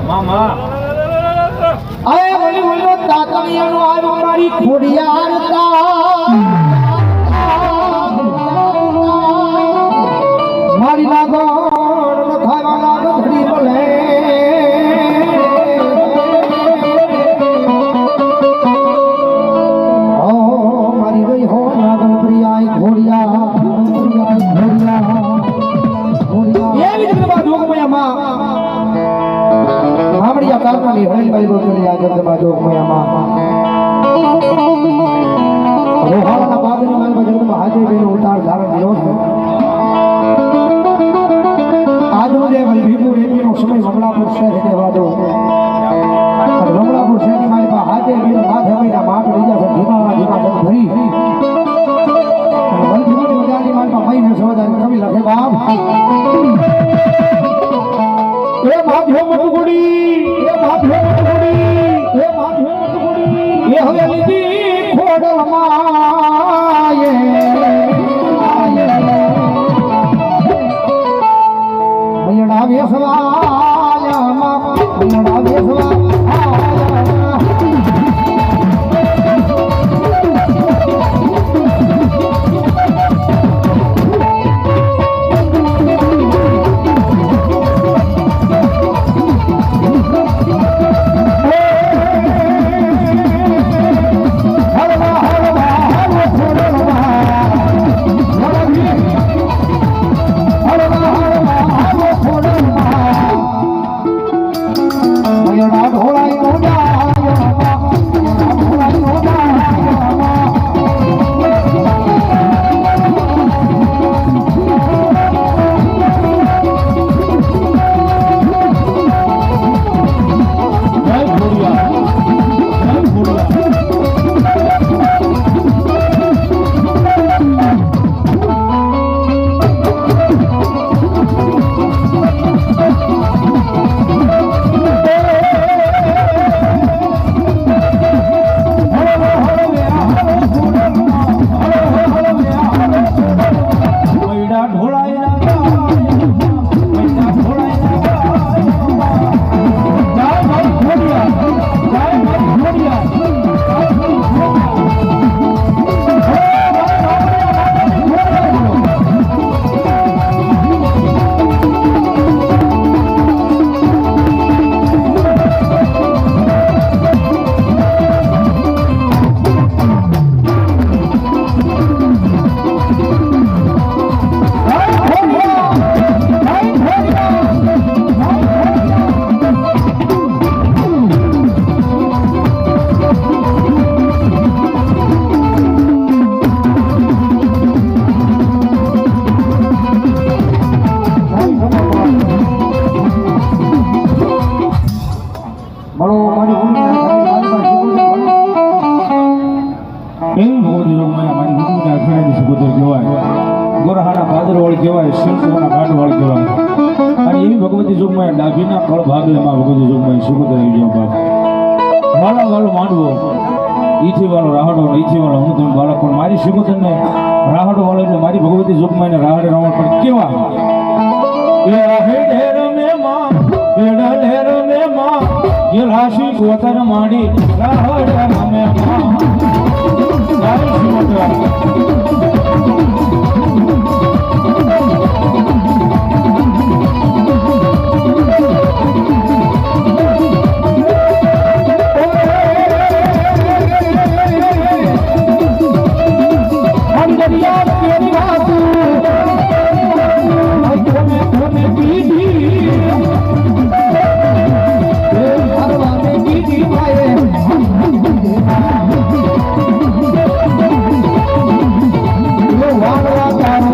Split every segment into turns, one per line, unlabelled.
મામા
અરે બોલી બોલો તાતણિયાનો આવ્યો મારી ખોડિયાર મારી લાગણ ખાવા લાગ ઘડી બોલે ઓ મારી ગઈ હો લાગણ પ્રિયાય ઘોડિયા એવી જ બાજુ માં હામડિયા કારનાની હળીભાઈ રોકડી આગળ બાજુ માં રોહાવાના બાદની માલ બજારમાં હાજર બેનો ઉતાર ધારણ કર્યો છે આજનો જે વલભીપુર એમનો સમય રમણાપુર શહેર કહેવા દો રમણાપુર શહેરની મારી પાસે હાજર બેનો માથે મહિના માટ લઈ જશે ધીમા ભરી વલભીપુર બજારની માલ પાસે મહિને સવાદાન કવિ લખે બાપ એ માધ્યો મટુડી એ માધ્યો મટુડી એ માધ્યો મટુડી એ હવે લીધી ખોડલમાયે મયડા વેસવાયામાં મયડા વેસવા ડાભીના કળ ભાગલેમાં ભગવતી જોગમાં સુગત આવી ગયો બાપ મારા વાળો માંડવો ઈથી વાળો રાહડો ઈથી વાળો હું તમે બાળક પણ મારી સુગતને રાહડો વાળો એટલે મારી ભગવતી જોગમાં એને રાહડે રાવણ પણ કેવા એ રાહે ઢેર મે માં બેડા ઢેર મે માં એ રાશી ગોતર માડી રાહડે રામે માં જય સુગત વાળવા તારો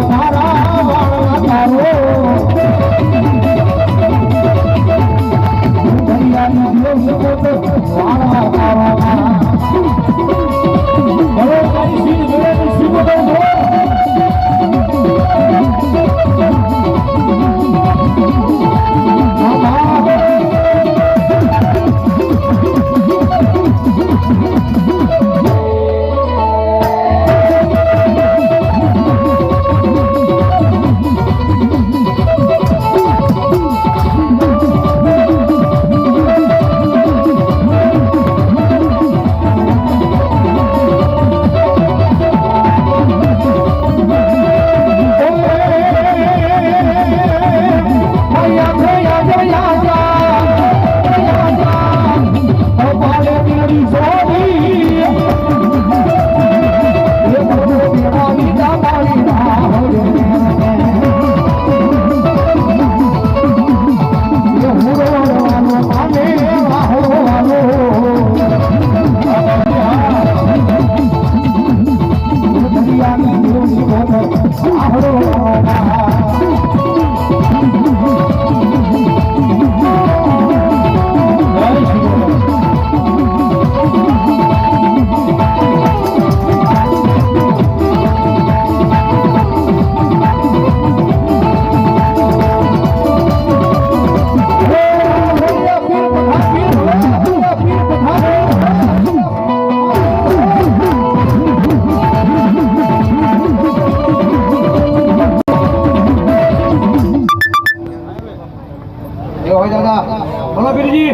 બોલો પીરજી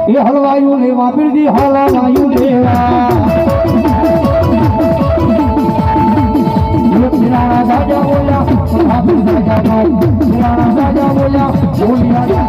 એ હલવાયું લેવા પીરજી હલવાયું લેવા રાણા રાજા બોલ્યા રાણા રાજા બોલ્યા બોલ્યા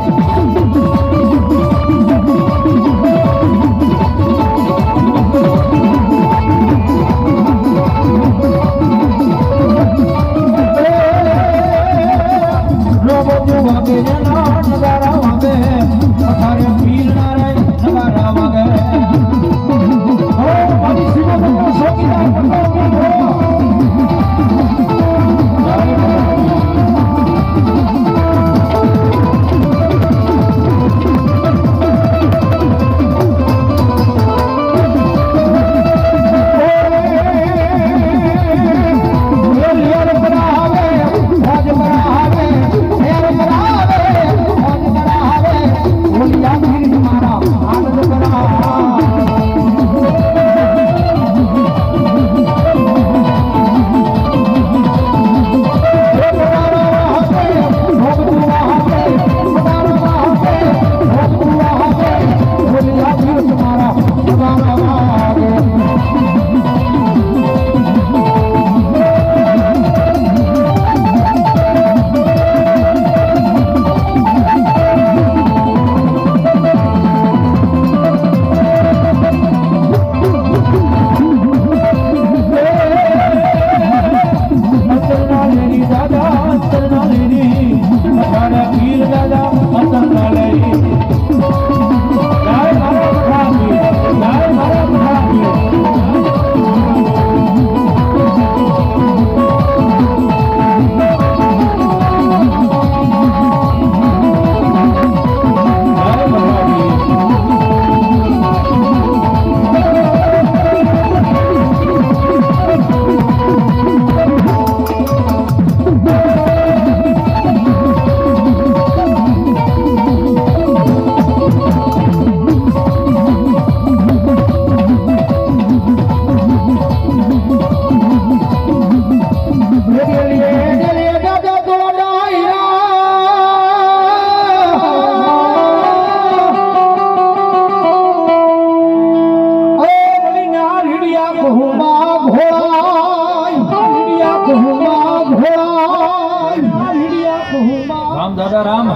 રામ દાદા રામ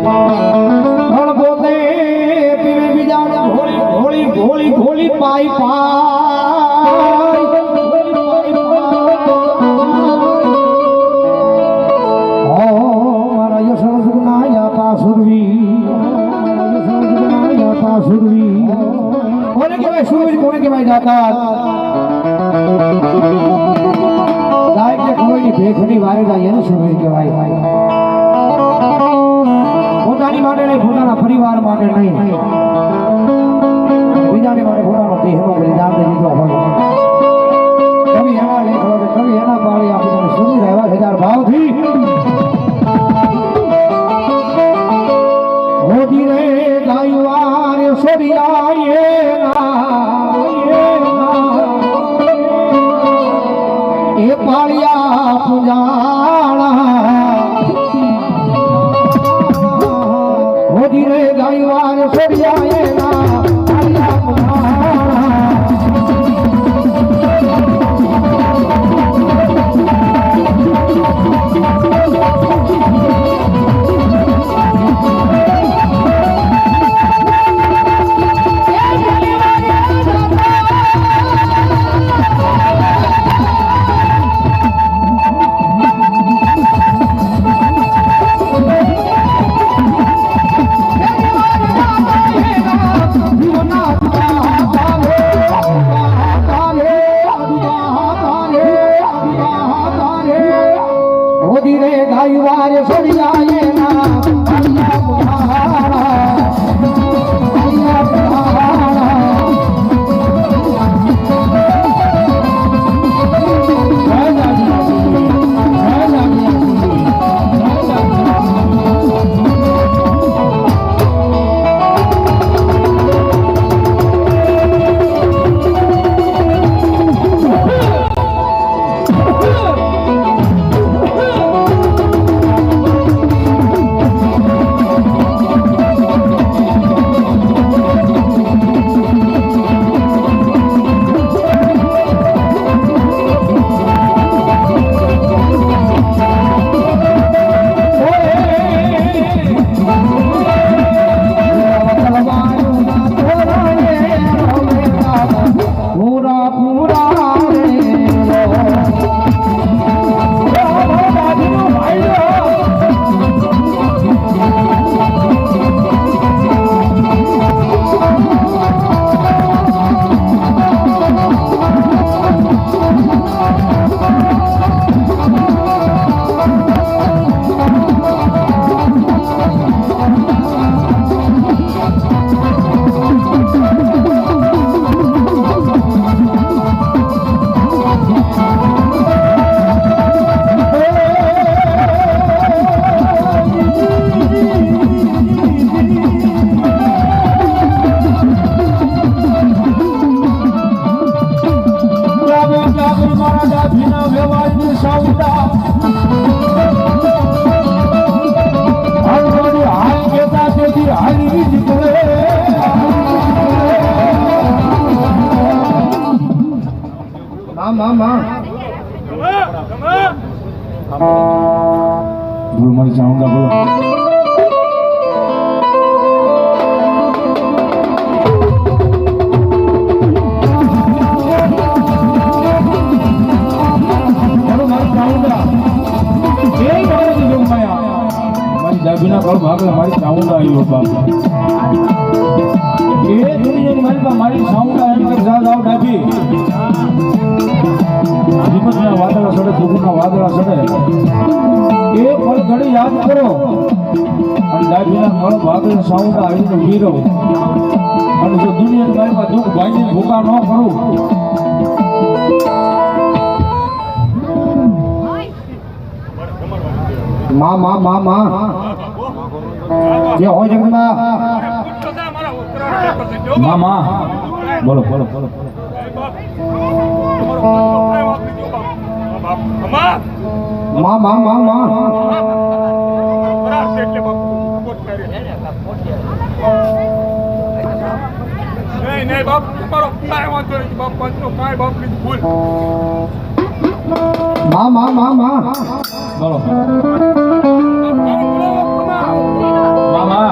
પણ પોતે પીવે બીજાને ઘોળી ઘોળી ઘોળી ઘોળી પાઈ પાઈ મારા યશળ સુગના યાતા સુરવી કોને કહેવાય સુરવીર કોને કહેવાય જાતા ગાય કે કોઈની ભેખની વારે જાય એને સુરવીર કહેવાય પોતાની માટે નહીં પોતાના પરિવાર માટે નહીં બીજાની માટે પોતાનો દેહનો બલિદાન દઈ દીધો હોય કવિ એના લેખ લખે કવિ એના પાળી આપણે સુની રહેવા છે તાર ભાવથી હોતી રે ગાયુઆર સોરિયાએ એ પાળિયા પૂજાળા હોતી રે ગાયુઆર સોરિયાએ પાળિયા પૂજાળા
મારી ચાઉંડા બોલો ડાબીના કળ ભાગલા મારી ચાઉંડા આવ્યો બાપ એ દુનિયાની મારી પાસે મારી ચાઉંડા એમ કે જા જાવ ડાબી વિપતના વાદળા સડે દુઃખના વાદળા સડે એ પળ ઘડી યાદ કરો અને ડાબીના કળ ભાગલા ચાઉંડા આવીને વીરો અને જો દુનિયાની મારી પાસે દુઃખ ભાઈને ભૂકા ન કરું
માં માં માં માં જે હોય જગતમાં
મામા બોલો બોલો બોલો
માં માં માં માં
નહીં બાપ તમારો કાંઈ વાંધો નથી બાપ પાંચનો કાંઈ બાપની ભૂલ
માં માં માં માં
બોલો મામા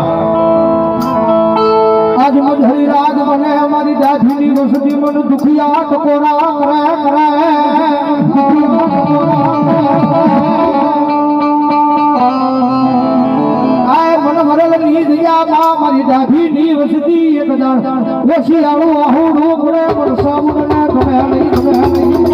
આજ મધરી રાત મને અમારી દાઢીની વસતી મન દુખિયા ટકોરા કરે કરે આય મન મરલ ની દયા માં મારી દાઢીની વસતી એક દાણ ઓછી આળું આહુડું પડે પણ સામું ના ગમે નહીં ગમે નહીં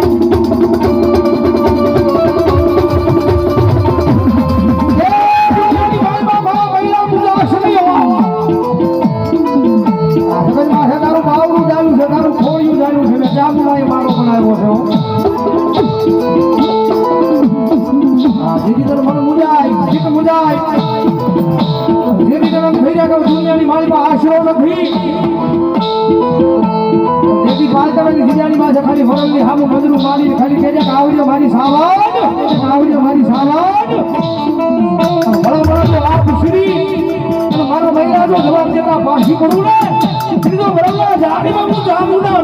મારો મહિલા જો જવાબ દેતા પાછી પડું ને ત્રીજો બરાબર જાડીમાં હું જામુના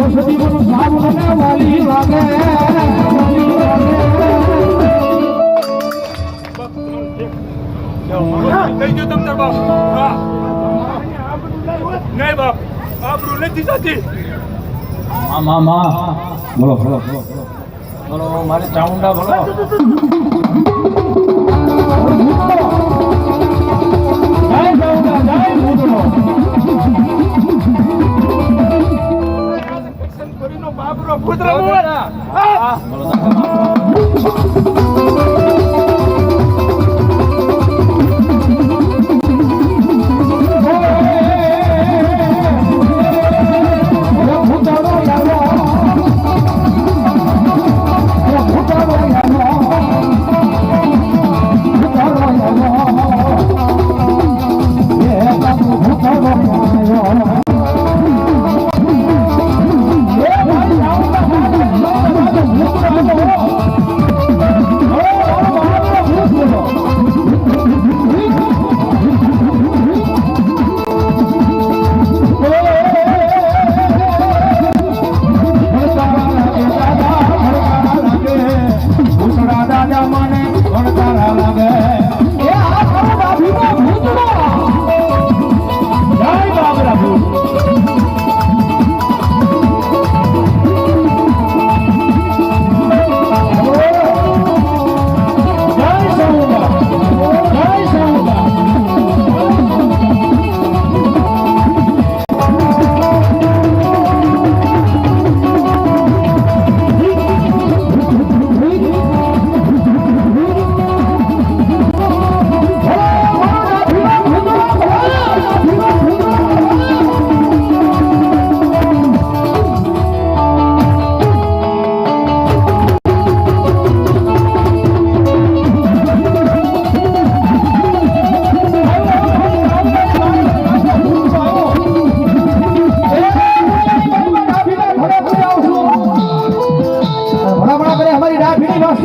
વસતી બધું સારું મને વાલી લાગે
થઈ ગયો તમને બાપ હા નહીં બાપ આબરૂ નથી જતી
મામા બોલો બોલો બોલો મારી ચાઉંડા બોલો જય ચાઉંડા જય ભૂતળો
બાપરો પુત્ર હા
બોલો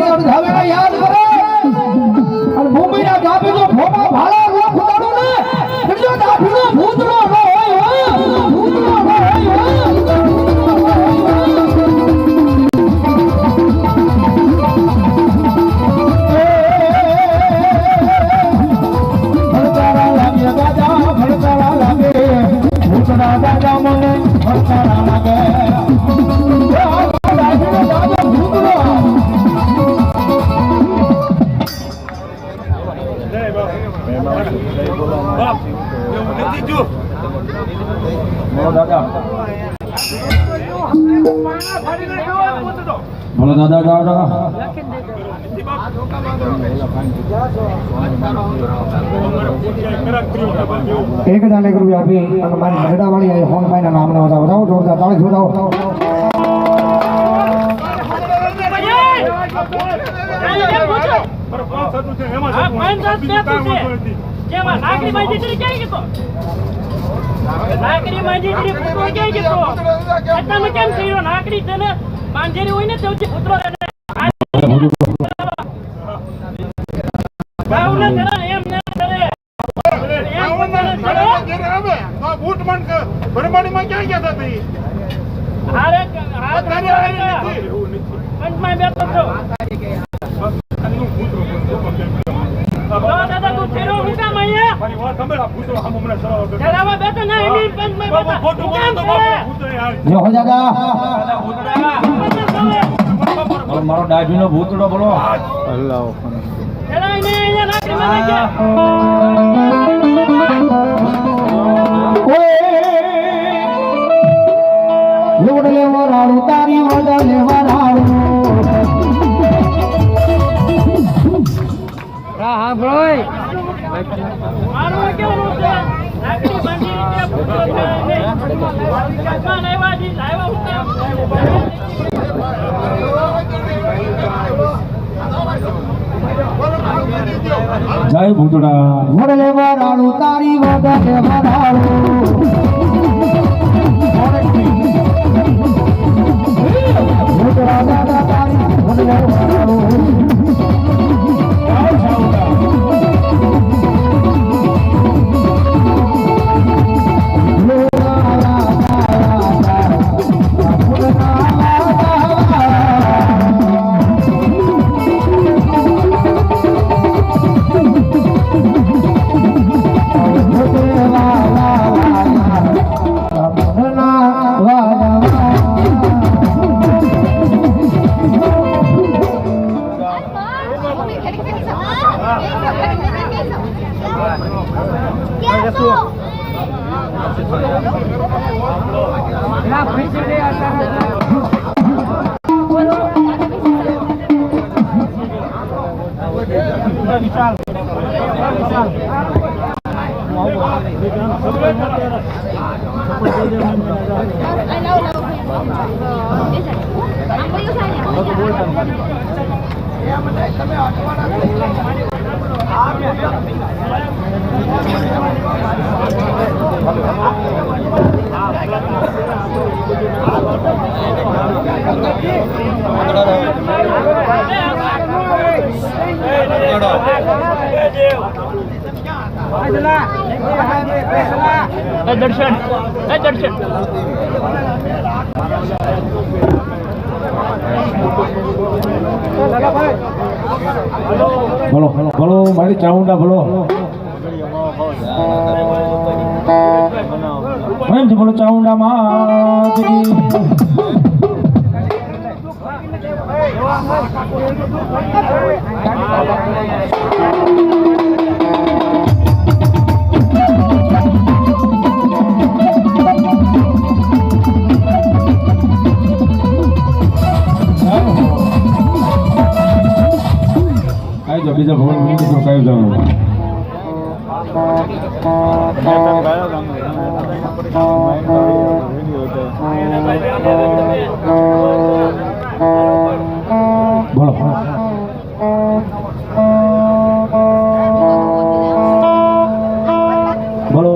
આપણે અડધાવેલા યાદ કરે અને મુંબઈના ગામે જો ભોમા ભાડા રોક ઉડાડું ને એટલે ડાભીનો ભૂતરો ન હોય ભૂતરો ન હોય દાદા મને ભણતા લાગે
બાપ એવું નથી જો
બોલો દાદા બોલો દાદા દાદા
એક હજાર એક રૂપિયા આપી અને મારી મહેડા વાળી ફોન ભાઈના નામના વધાવો જોરદાર તાળી જોડાવો
માંજેરી હોય ને તેવથી પુત્રો
બૂટ મન ભરમાણીમાં ક્યાં ગયા હતા તી
હારે પંચમાં બેઠો છો દાદા તું ફેરો હું કામ અહીંયા
મારી વાત સાંભળ આ ભૂતરો આમ હમણાં સરાવ
જરાવા બેઠો ના એની પંચમાં બેઠો
ફોટો તો ભૂતરો યાર
જો હો દાદા
મારો ડાભીનો ભૂતડો બોલો
જરા એને અહીંયા નાખીમાં નાખ્યા
ઓડલે વરાળું તારી ઓડલે વરાળું હા ભાઈ
મારું કેવું છે નાખી બાંધી કે પુત્રો થાય કાન આવ્યા જી લાવ્યા ઉતા
જય ભૂતડા
ઓડલે વરાળું તારી ઓડલે વરાળું ભૂતડા દાદા તારી ઓડલે વરાળું
દર્શન દર્શન
બોલો બોલો મારી ચામુંડા બોલો એમ છે બોલો ચામુંડા માં બીજા ભગવાન મંદિર કઈ જવાનું બોલો બોલો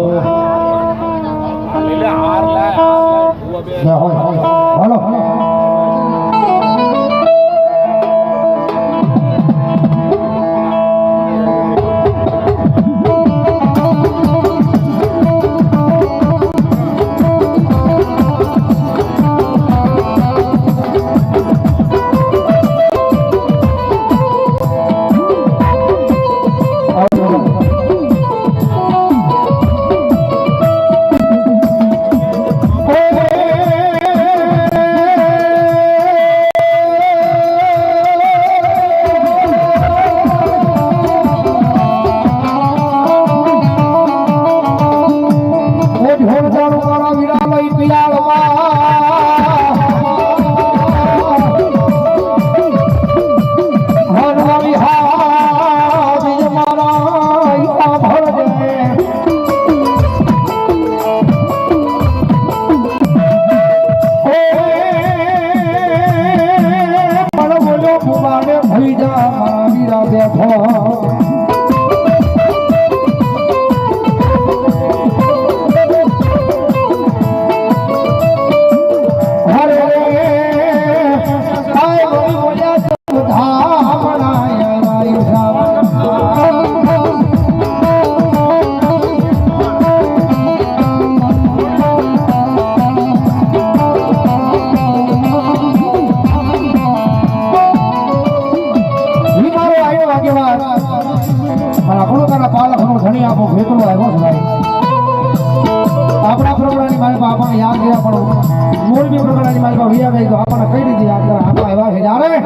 બોલો મારા વીરા બેઠો આપણા પ્રગડાની મારી પાસે આપણને યાદ રહ્યા પણ મોરબી પ્રગડાની મારી પાસે વિયા ગઈ તો આપણને કઈ રીતે યાદ કરે આપણે એવા છે જાણે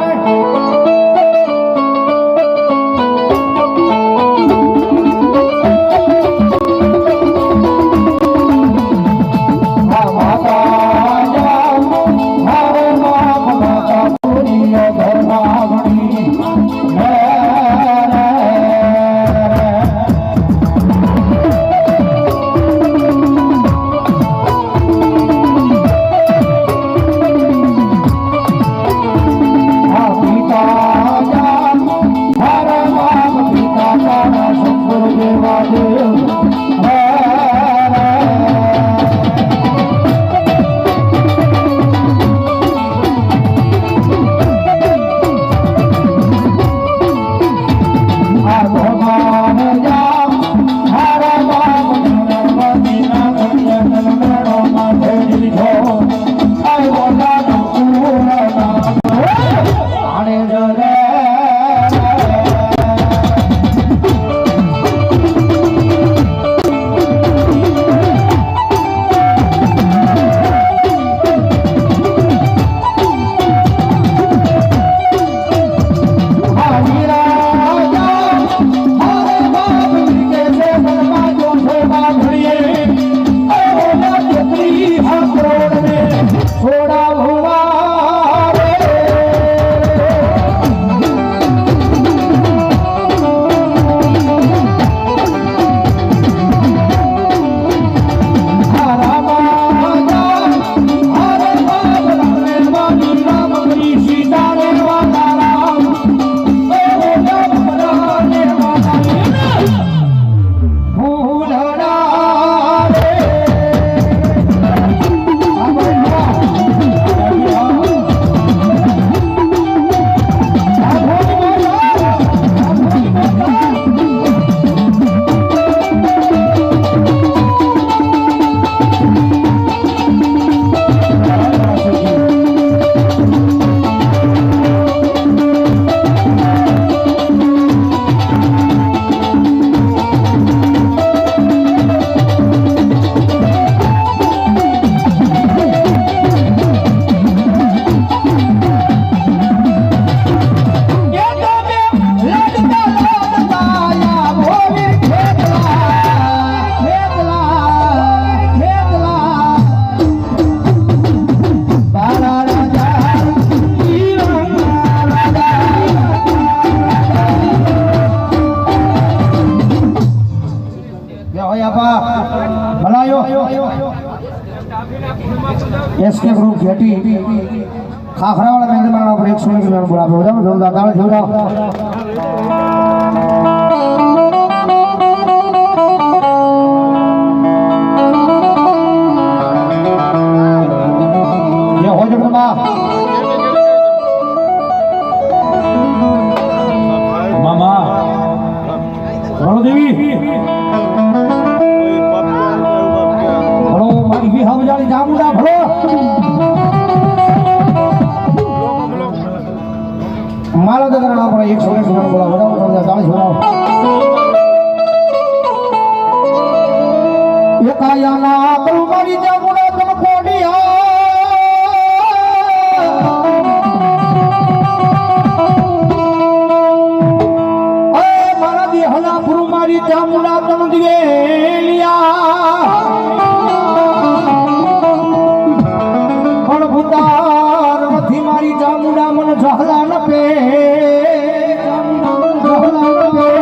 एसके ग्रुप जेटी खाखरा वाला मैंने मारा पर 100 किलोमीटर बुला पे जाओ जोरदार ताली बजाओ ये हो जगदम्बा
मामा बोलो देवी
जाली जामुंडा भलो माला तो करना पड़ा 100 किलोमीटर बोला बताओ 40 बोला ये काया ना करू मारी जामुंडा तुम कोडिया ए मारा दी हला पुरु मारी जामुंडा तुम दिए लिया जामुंडा मन जहला न पे जामुंडा मन जहला न पे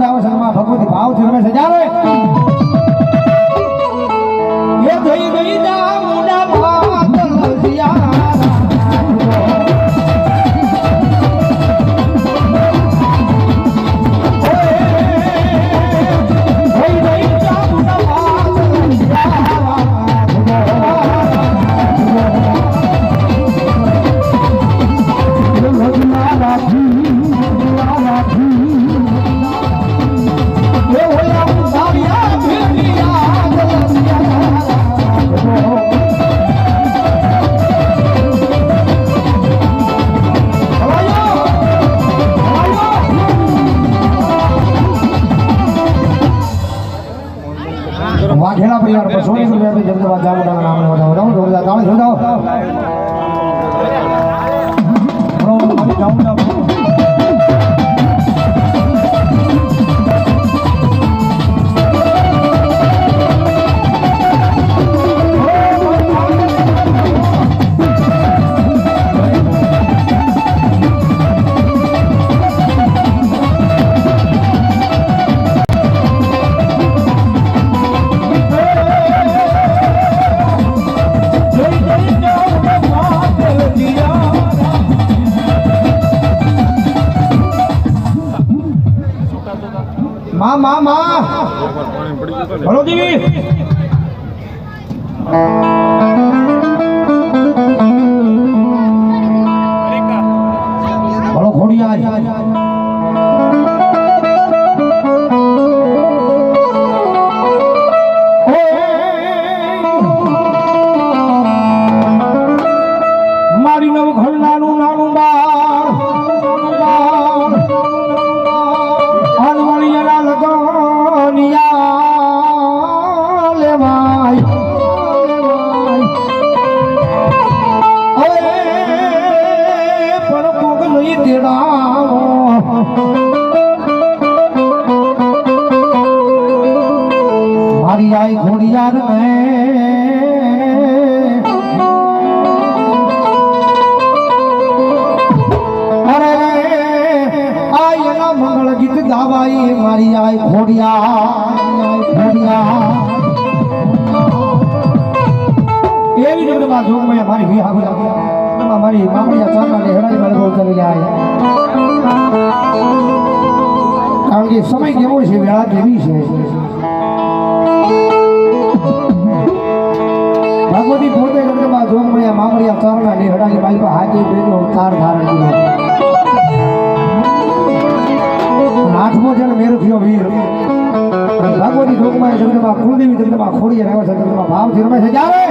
આવે છે માં ભગવતી ભાવથી રમે છે જ્યારે એ થઈ ગઈ જા મુડા ભાતલ સિયા વાઘેલા પરિવાર પર સોની રૂપિયા જગદવા જામુડાના નામને વધાવો જોરદાર તાળી જોડાઓ મારી જામુડા માં ભલો દેવી ભલો ખોડિયા મારી નવ ઘર નાનું નાનું મારી આઈ ઘોડિયાર ને અરે આઈ એના મંગળ ગીત ગાવાઈ મારી આઈ ઘોડિયા એવી જગતમાં જોગ મેં મારી વિહાવી મારી મામડિયા ચાંદા ને હેડાઈ મારે બોલ કરી જાય કારણ કે સમય કેવો છે વેળા કેવી છે ભગવતી પોતે જગતમાં જોગમયા મામડિયા ચારણા ને હેડાઈ મારી પર હાથે બેનો અવતાર ધારણ કર્યો આઠમો જણ મેરો થયો વીર ભગવતી જોગમયા જગતમાં કુળદેવી જગતમાં ખોડી રહ્યો છે જગતમાં ભાવથી રમે છે જ્યારે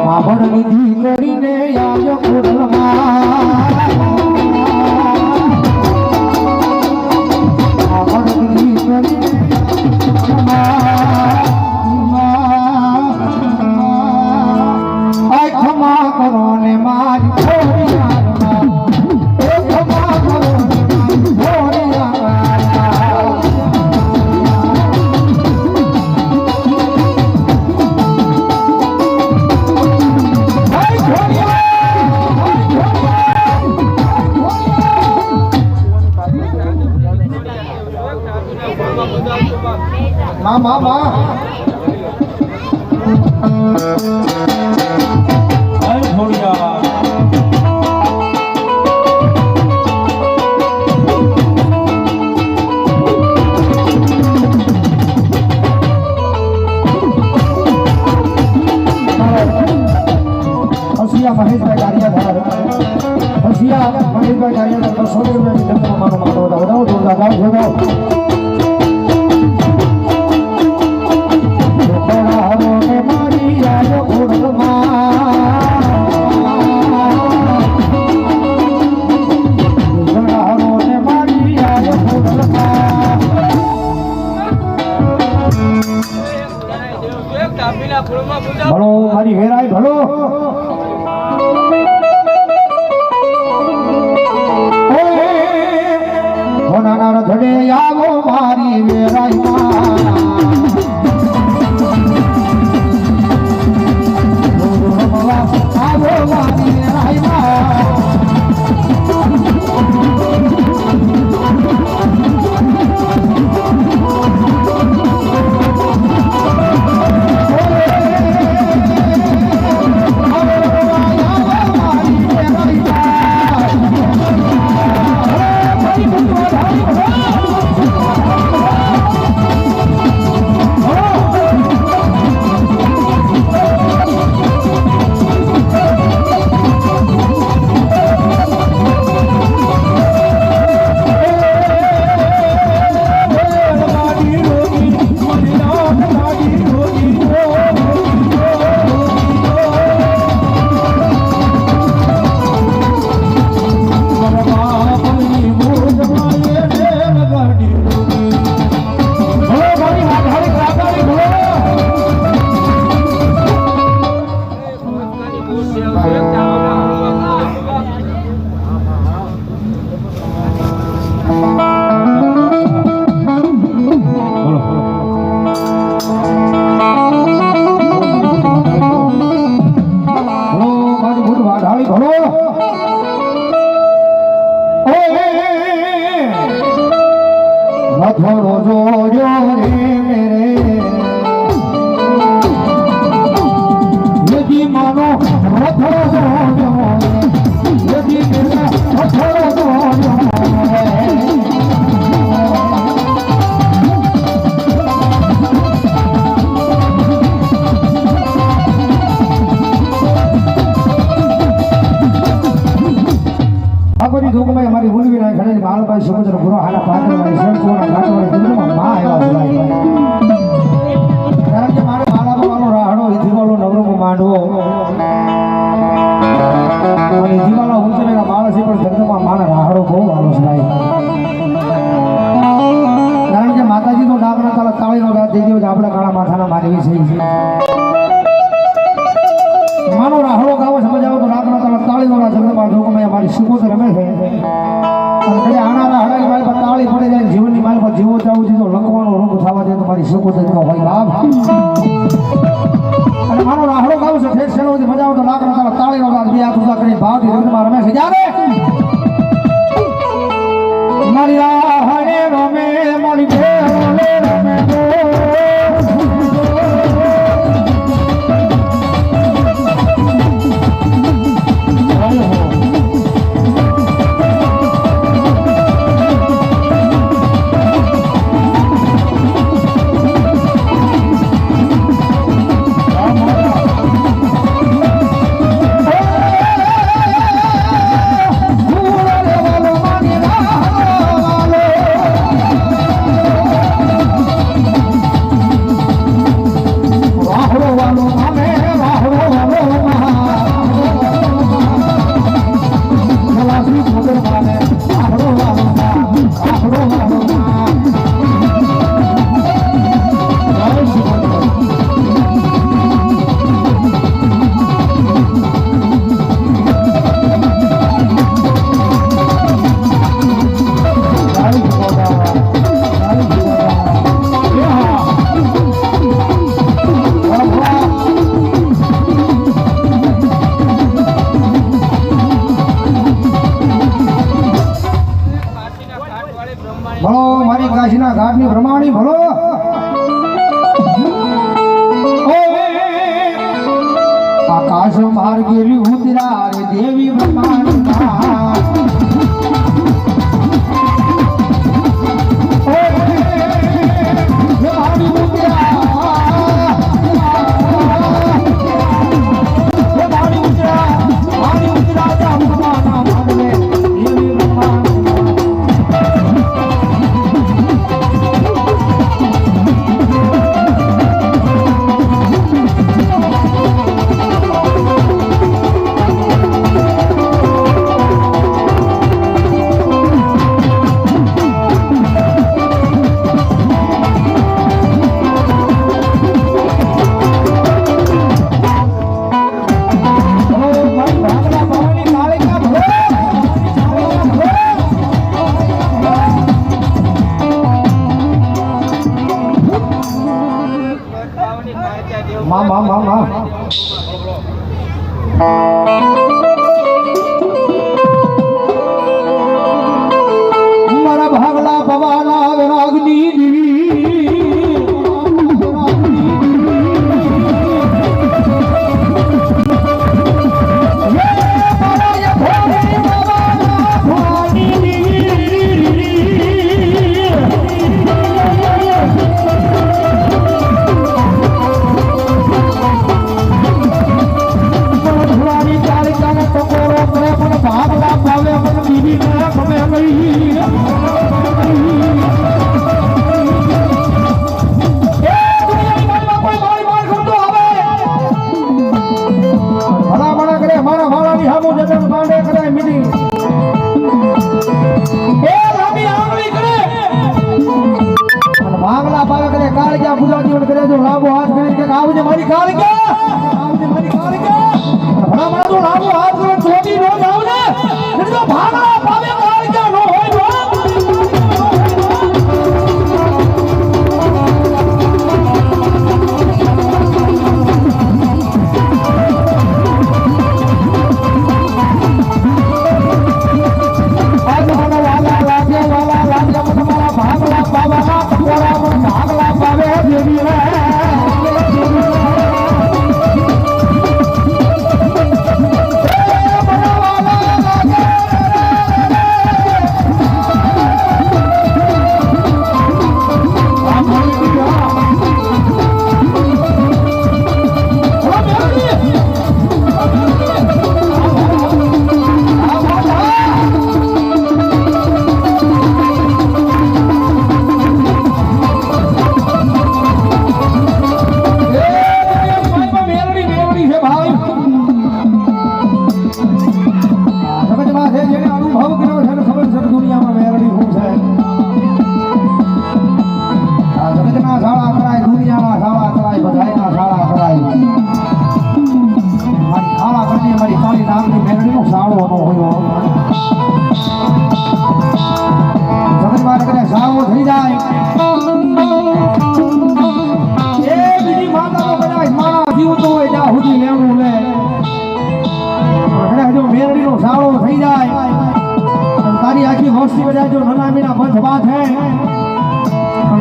માવડ નિધિ કરીને આવ્યો કુળમાં માવડ નિધિ કરીને આય ખમા કરો ને મારી ખોડિયારમાં ખમા કરો ને મારી ખોડિયારમાં માં
ખોડિયા
હસિયા મહેશભાઈ કારિયાધાર હસિયા મહેશભાઈ કારિયાધાર 100 રૂપિયાની જગ્યામાં મારો મારો વધાવો જોરદાર ગાવ જોડાઓ ભલો મારી વેરાય ભલો નાના રથડે આવો મારી વેરાય માં
બોલો
ભલો મારી ભૂત વાઢાળી ભલો થોડો જોજો રે મેરે યદી માનો થોડો જોજો યદી મેરે થોડો જોજો બધી ધોકમાં અમારી ભૂલવી ના ઘરે બાળભાઈ સમુદ્ર પૂરો હાલા પાત્ર મારી શંકુના ઘાટવાળી જંગલમાં માં આવ્યા બોલાય કારણ કે મારો બાળામાં વાળો રાહડો જીવાળો નવરો માંડવો અને જીવાળા ઉંચરેલા માણસ પણ જંગલમાં મારા રાહડો બહુ વાળો થાય કારણ કે માતાજી તો ડાકના તાળા તાળીનો રાત દઈ દેવો આપણા કાળા માથાના માનવી છે માનો રાહડો ગાવો સમજ આવો તો રાતના તાળા તાળીનો રાત જંગલમાં ધોકમાં મારી સુકોત રમે છે અને આના રાહડાની માલ પર તાળી પડે જાય જીવનની માલ પર જીવો જાવું છે તો લખવાનો રોગ થવા જાય તો મારી સુકોત જ ન હોય લાભ અને માનો રાહડો ગાવો છે ઠેઠ શેલોથી મજા આવે તો લાકડા તાળા તાળીનો રાત બે હાથ ઊંચા કરી ભાવથી રંગમાં રમે છે જ્યારે મારી રાહડે રમે મારી ભેળે રમે ભલો મારી કાશીના ઘાટની પ્રમાણી ભલો આકાશ માર્ગેલી ઉતરા રે દેવી પ્રમાણી મારા ભાગલા પવાના વિરાગની લાંબો હાથ કરી કે આવજે મારી કાળિકા, આવજે મારી કાળિકા. જો લાવો હાથ કરો ચોટી નો જાવ ને જો ભાગલા પાવે કાળ કે નો હોય જો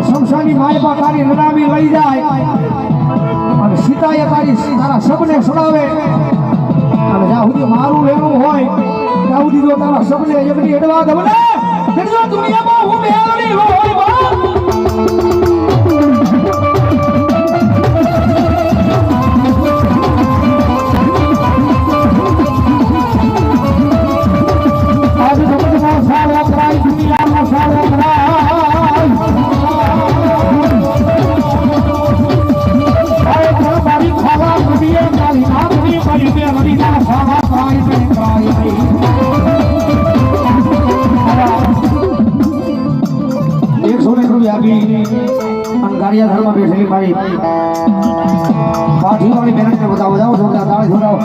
શમશાની માલપા તારી નનામી લઈ જાય અને સીતાએ તારી તારા સપને સડાવે અને જ્યાં સુધી મારું લેવું હોય ત્યાં સુધી જો તારા સપને એકની એડવા દે મને જો દુનિયામાં હું મેળવી હોય બા ગાડિયા ધર્મ બેઠેલી મારી પાઠી વાળી બહેન ને બતાવો જાઓ જોરદાર તાળી જોડાઓ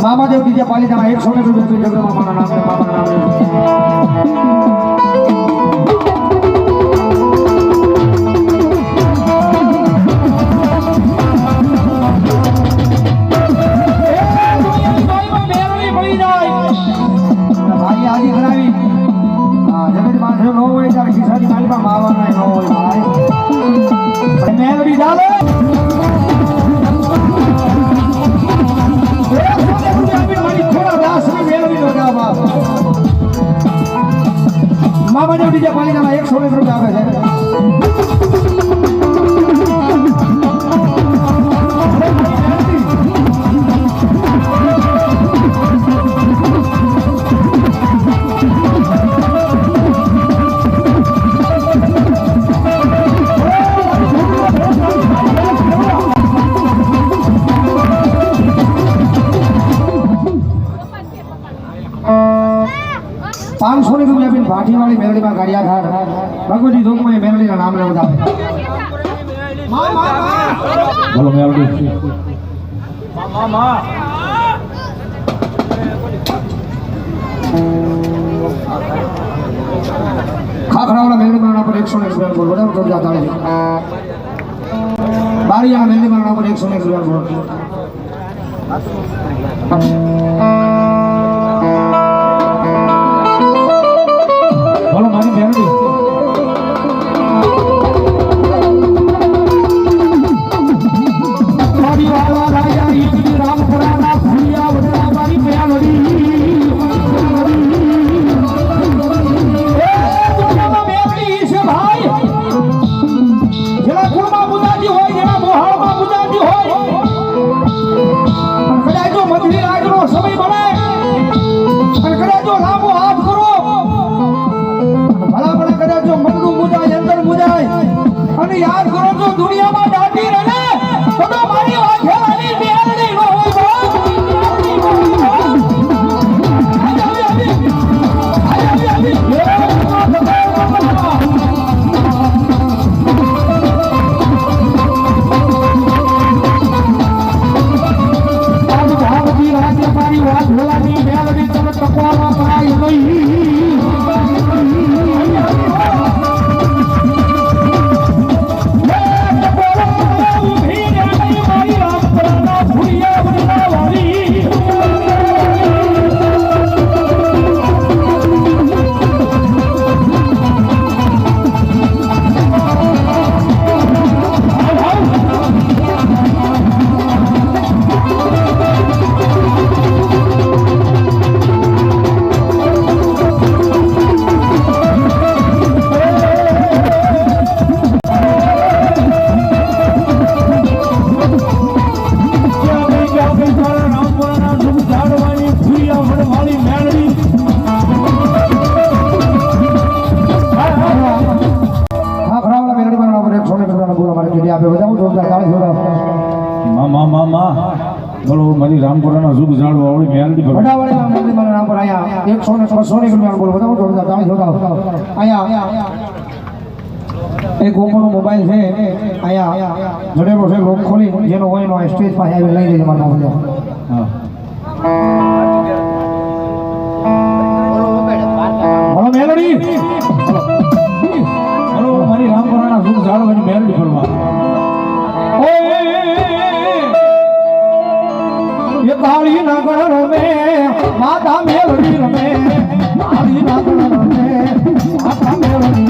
મામા દેવ ડીજે પાલિતાના 100 રૂપિયા જગરમાં મારા નામે બાબાના નામે મામા ડીજે પાલિકાના 100 રૂપિયા આવે છે ભાઠી વાળી મેલડીમાં ગાડિયા ઘાટ ભગવતી જોગમાં મેલડીના નામ લેવું આવે
બોલો મેલડી
ખાખરાવાળા મેલડીમાં નામ પર 101 રૂપિયા બોલ બરાબર તો જાતા છે બારીયા મેલડીમાં નામ પર 101 રૂપિયા બોલ
બોલો મારી મેલડી
યાદ કરો તો દુનિયામાં દાટી રહે તો મારી વાઘેલાની મેલડી નો હોય
ટકોરા કરાય નહીં
બોલો મારી રામપુરાના સુખ જાળવા વાળી મેલડી પર
વડાવાળીના મંદિરમાં નામ પર આયા 100 ને 200 રૂપિયા બોલો બતાવો જોરદાર તાળી જોડાવ આયા એક ઓપોનો મોબાઈલ છે આયા જડેલો છે લોક ખોલી જેનો હોય નો સ્ટેજ પાસે આવી લઈ લેજો મારા બધા
હા
બોલો મેલડી
બોલો મારી રામપુરાના સુખ જાળવાની મેલડી કરવા
ये काली नागण रमे माता मेलडी रमे काली नागण रमे माता मेलडी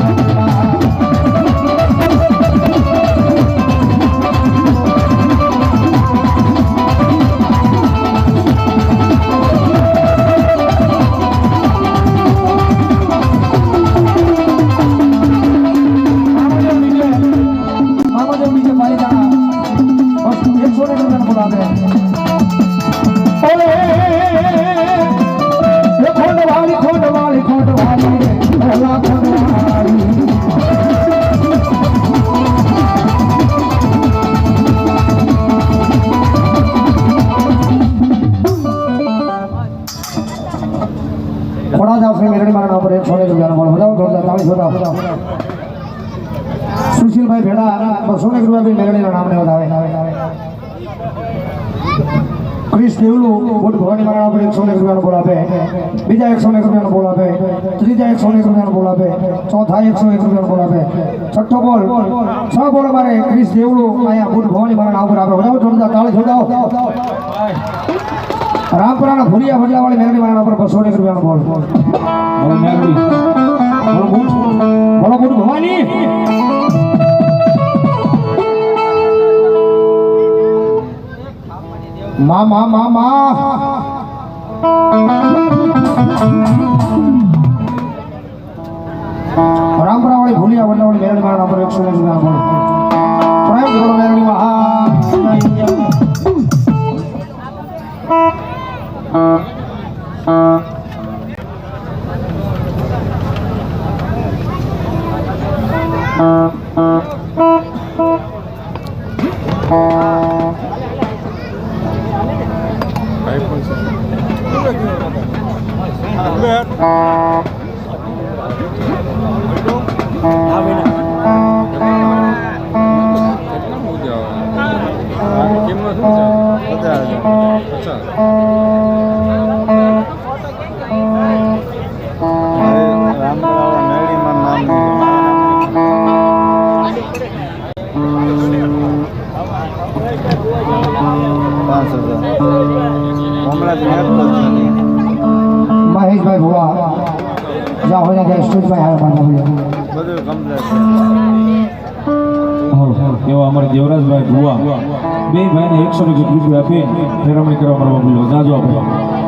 સુશીલભાઈ ભેડા 200 રૂપિયા મેળવીના નામને વધાવે ક્રિસ દેવલું બોટ ભવાની મારા પર 100 રૂપિયાનો બોલ આપે બીજા 100 રૂપિયાનો બોલ આપે ત્રીજા 100 રૂપિયાનો બોલ આપે ચોથા 101 રૂપિયાનો બોલ આપે છઠ્ઠો બોલ 6 બોલ મારે ક્રિસ દેવલું આયા બોટ ભવાની મારા નામ પર આપે વધાવો જોરદાર તાળી જોડાવો રામપુરાના ભુરિયા ભજલાવાળી મેળવી મારા પર 200 રૂપિયાનો બોલ
બોલો મેલડી
બોલો બોટ ભવાની મા રામપુરાવાળી ભુલિયા ભજલાવાળી મેળવી મારા પર 100 રૂપિયાનો બોલ પ્રાઇમ બોલો મેળવી મહેશભાઈ ભુવા જ્યાં હોય ત્યાં સ્ટેજભાઈ આવે માનવા
એવા અમારા દેવરાજભાઈ ભુવા બે ભાઈને 100 રૂપિયા આપી ફેરવણી કરવા મારવા બોલ્યો જાજો આપણે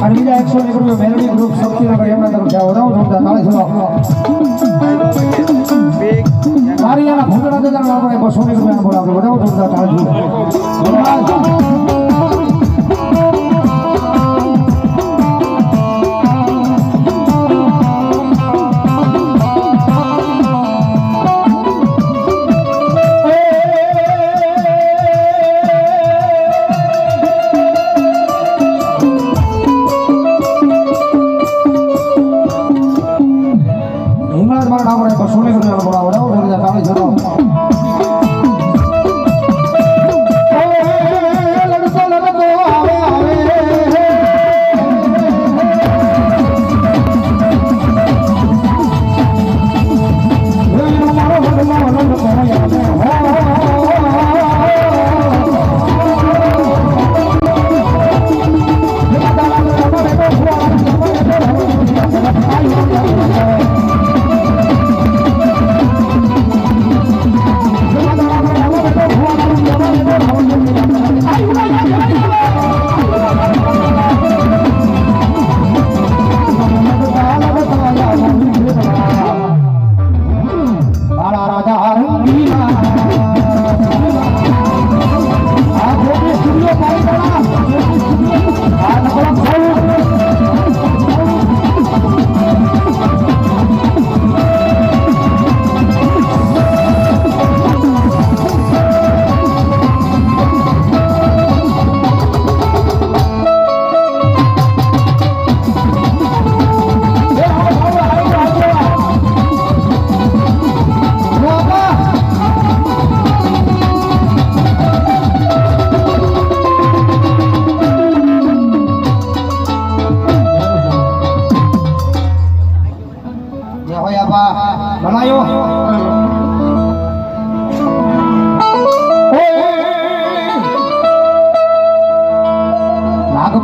અને બીજા 101 રૂપિયા મેલડી ગ્રુપ શક્તિનગર એમના તરફ વધાવો જોરદાર તાળી છોડો મારી આના ભૂતના દાદા આપણે 201 રૂપિયા બોલાવો વધાવો જોરદાર તાળી છોડો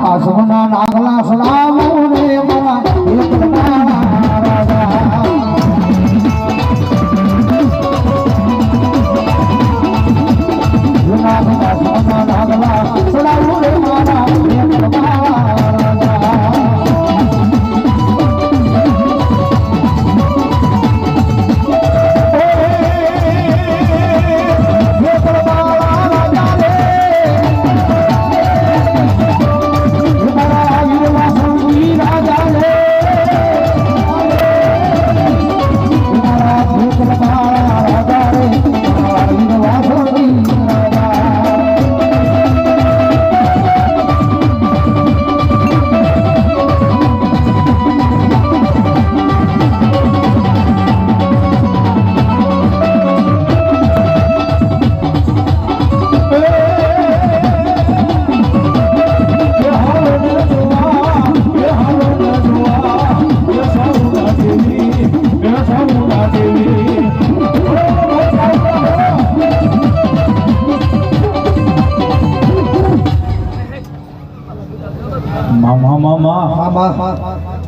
પાસવના નાગલા સલામો રે મારા દિલકના રાજા જુના પાસવના નાગલા સલામો રે મારા દિલકના રાજા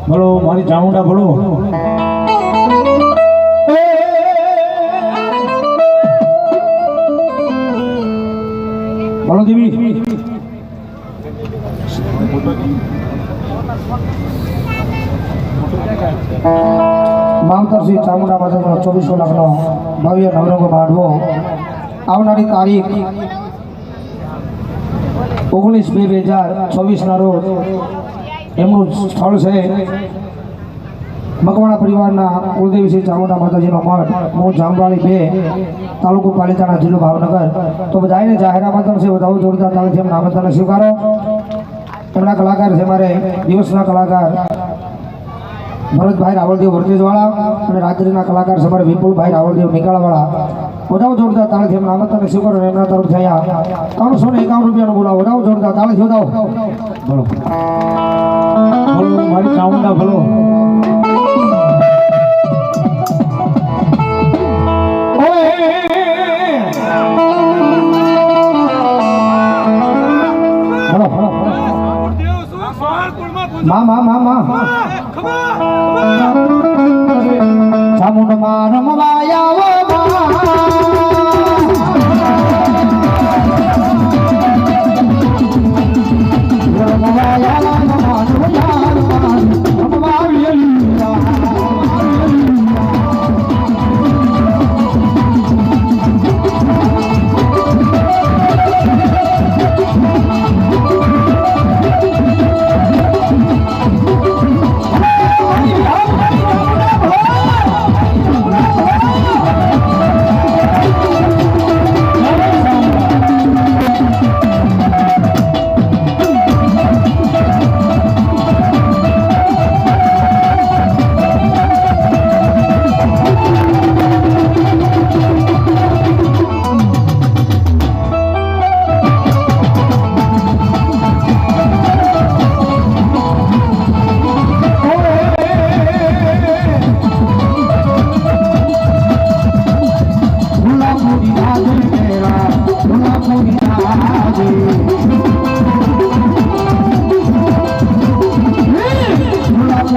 બોલો મારી ચામુંડા બોલો બોલો દેવી
માવતર શ્રી ચામુંડા માતાનો 24 લાખનો ભવ્ય નવરંગ માંડવો આવનારી તારીખ 19/2/2024 ના રોજ એમનું સ્થળ છે મકવાણા પરિવારના કુલદેવી શ્રી ચામુંડા માતાજીનો મઠ હું જામવાળી 2 તાલુકો પાલિતાણા જિલ્લો ભાવનગર તો બધાને જાહેરાત છે વધાવો જોરદાર તાળીથી એમના આમંત્રણને સ્વીકારો એમના કલાકાર છે મારે દિવસના કલાકાર ભરતભાઈ રાવળદેવ વર્તેજવાળા અને રાત્રિના કલાકાર છે મારે વિપુલભાઈ રાવળદેવ નિકાળવાળા વધાવો જોરદાર તાળીથી એમના આમંત્રણને સ્વીકારો એમના તરફ થયા 351 રૂપિયાનો બોલાવો વધાવો જોરદાર તાળીથી વધાવો
બોલો બોલો મારી ચામુંડા બોલો
ચામુંડમાં રમવાયા રમવાયા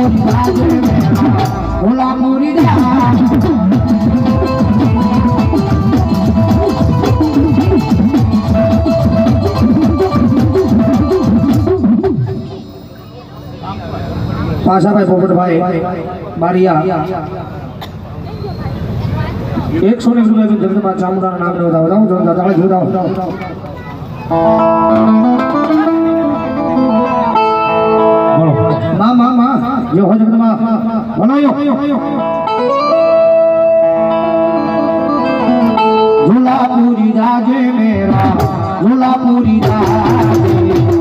પૂરી રાજે મેરા ઝૂલા પૂરી જા પાશાભાઈ પોપટભાઈ બારિયા 100 ને રૂપિયા જગદંબા ચામુંડાના નામને વધાવો જોરદાર તાળી જોડાવો માં માં માં યો હો જગદંબા બનાયો ઝૂલાપુરી રાજે મેરા ઝૂલાપુરી રાજે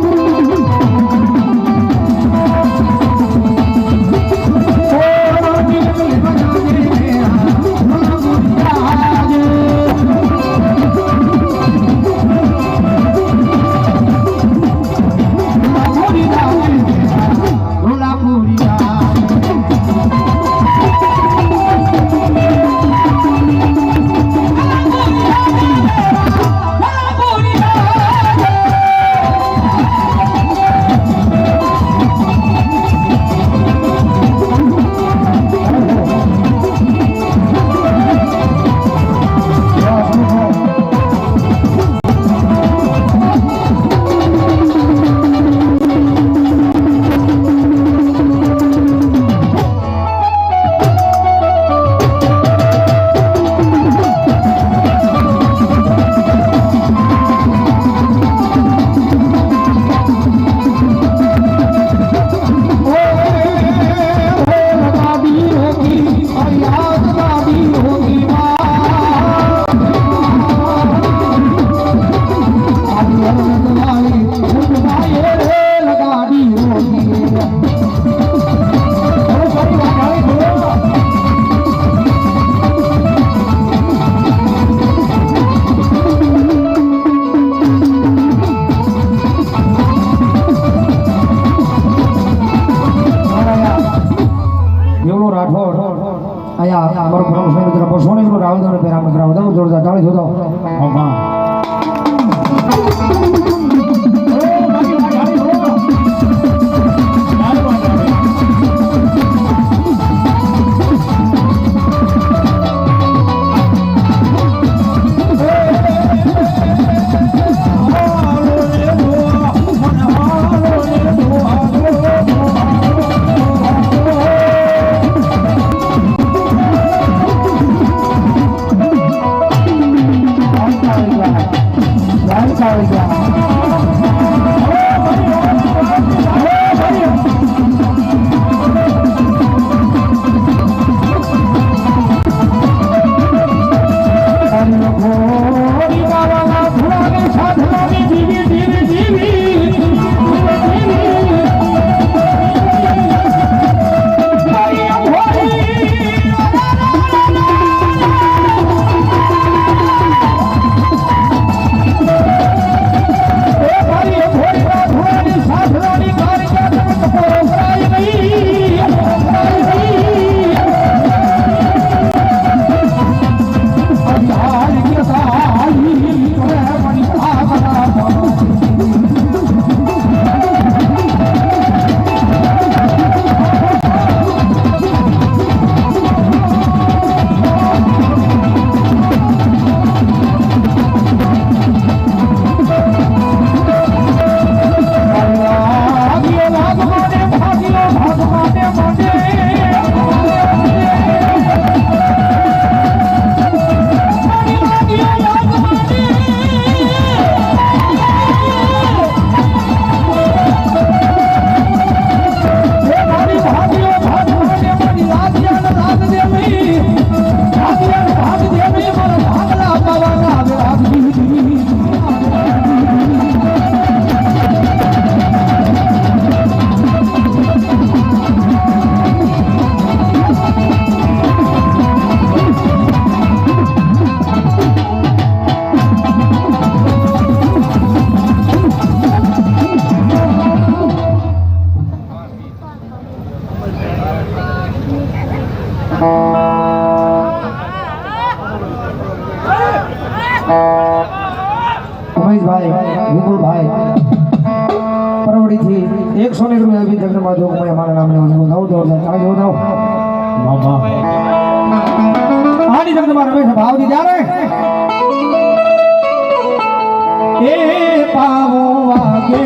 આયા મારો પ્રમોશન મિત્ર પસોણી નો રાવલ દોને પેરામ કરાવો દો જોરદાર તાળી જોડો ઉમેશભાઈ વિપુલભાઈ પરવડીથી 101 રૂપિયા આપી જગદંબા જોગમાયા મારા નામને વધાવો તાળી વધાવો
મામા
આની જગદંબા રમેશ ભાવજી જ્યારે એ પાવો વાગે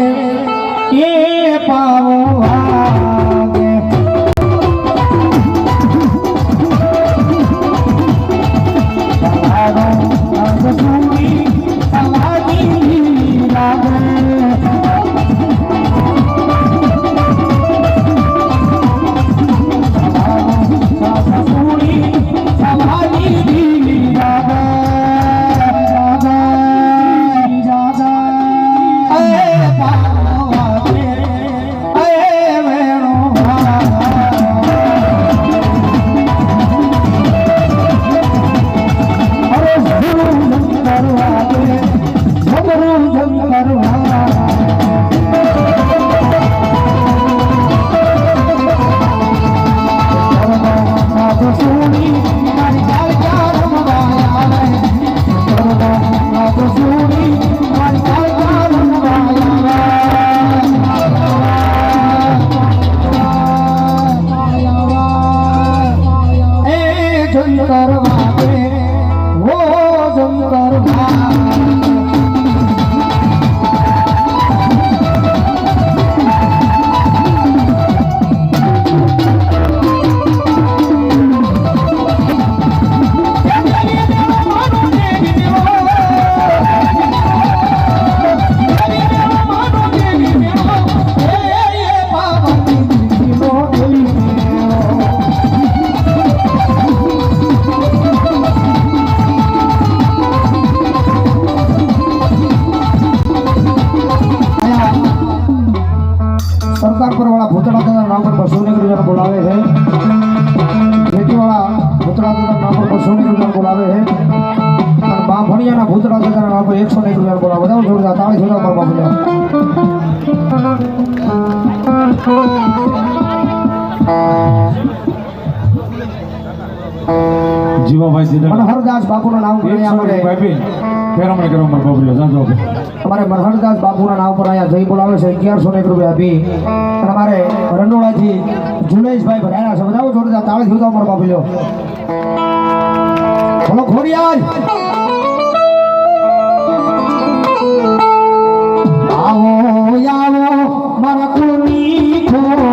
સરકારપુરવાળા ભૂતળા દાદા નામ પર 200 રૂપિયા બોલાવે છે ખેતીવાળા ભૂતળા દાદા નામ પર 200 રૂપિયા બોલાવે છે અને બાંભણિયાના ભૂતળા દાદા નામ પર 101 રૂપિયા બોલાવે બધા જોરદાર તાળી જોરદાર મારા બાપુલા
જીવાભાઈ સીધા
મનહરદાસ બાપુના નામ પર અહીંયા અમારે
ફેરમણી કરવા મારા બાપુલા જાજો
અમારે મનહરદાસ બાપુના નામ પર અહીંયા જય બોલાવે છે 1101 રૂપિયા આપી અને અમારે રંડોળાથી જુનેશભાઈ ભરાયા છે બધા જોરદાર તાળી જોરદાર મારા બાપુલો બોલો ખોડિયાર આવો આવો મારા કુની બોલો